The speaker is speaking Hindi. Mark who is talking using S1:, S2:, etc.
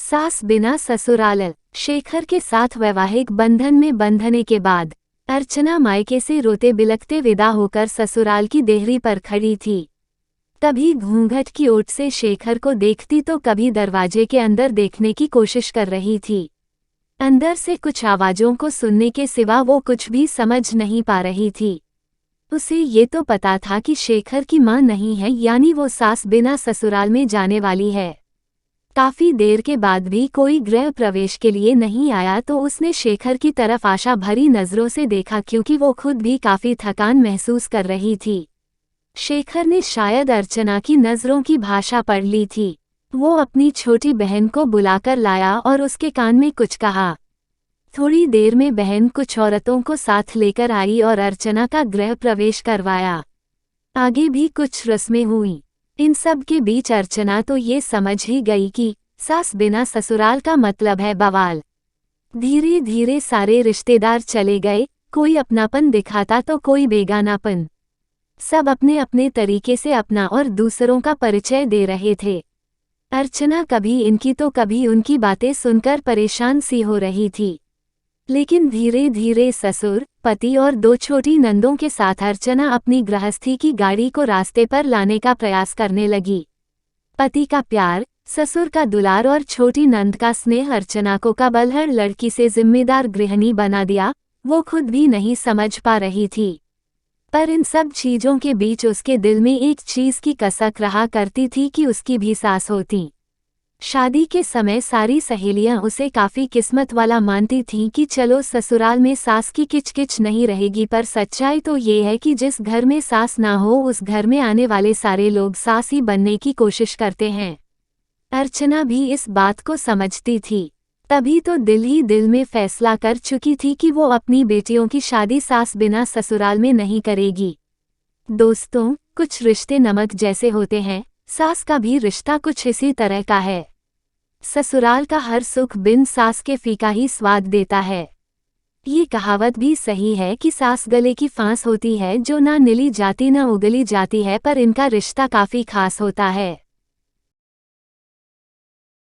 S1: सास बिना ससुराल। शेखर के साथ वैवाहिक बंधन में बंधने के बाद अर्चना मायके से रोते बिलखते विदा होकर ससुराल की देहरी पर खड़ी थी। कभी घूंघट की ओट से शेखर को देखती तो कभी दरवाजे के अंदर देखने की कोशिश कर रही थी। अंदर से कुछ आवाज़ों को सुनने के सिवा वो कुछ भी समझ नहीं पा रही थी। उसे ये तो पता था कि शेखर की मां नहीं है, यानी वो सास बिना ससुराल में जाने वाली है। काफी देर के बाद भी कोई गृह प्रवेश के लिए नहीं आया तो उसने शेखर की तरफ आशा भरी नजरों से देखा, क्योंकि वो खुद भी काफी थकान महसूस कर रही थी। शेखर ने शायद अर्चना की नजरों की भाषा पढ़ ली थी। वो अपनी छोटी बहन को बुलाकर लाया और उसके कान में कुछ कहा। थोड़ी देर में बहन कुछ औरतों को साथ लेकर आई और अर्चना का गृह प्रवेश करवाया। आगे भी कुछ रस्में हुईं। इन सब के बीच अर्चना तो ये समझ ही गई कि सास बिना ससुराल का मतलब है बवाल। धीरे धीरे सारे रिश्तेदार चले गए, कोई अपनापन दिखाता तो कोई बेगानापन। सब अपने अपने तरीके से अपना और दूसरों का परिचय दे रहे थे। अर्चना कभी इनकी तो कभी उनकी बातें सुनकर परेशान सी हो रही थी। लेकिन धीरे धीरे ससुर, पति और 2 छोटी नंदों के साथ अर्चना अपनी गृहस्थी की गाड़ी को रास्ते पर लाने का प्रयास करने लगी। पति का प्यार, ससुर का दुलार और छोटी नंद का स्नेह अर्चना को कबलहड़ लड़की से जिम्मेदार गृहिणी बना दिया। वो खुद भी नहीं समझ पा रही थी। पर इन सब चीजों के बीच उसके दिल में एक चीज की कसक रहा करती थी कि उसकी भी सास होती। शादी के समय सारी सहेलियां उसे काफी किस्मत वाला मानती थीं कि चलो ससुराल में सास की किचकिच नहीं रहेगी, पर सच्चाई तो ये है कि जिस घर में सास ना हो उस घर में आने वाले सारे लोग सास ही बनने की कोशिश करते हैं। अर्चना भी इस बात को समझती थी, तभी तो दिल ही दिल में फैसला कर चुकी थी कि वो अपनी बेटियों की शादी सास बिना ससुराल में नहीं करेगी। दोस्तों, कुछ रिश्ते नमक जैसे होते हैं, सास का भी रिश्ता कुछ इसी तरह का है। ससुराल का हर सुख बिन सास के फीका ही स्वाद देता है। ये कहावत भी सही है कि सास गले की फांस होती है जो ना निली जाती ना उगली जाती है, पर इनका रिश्ता काफी खास होता है।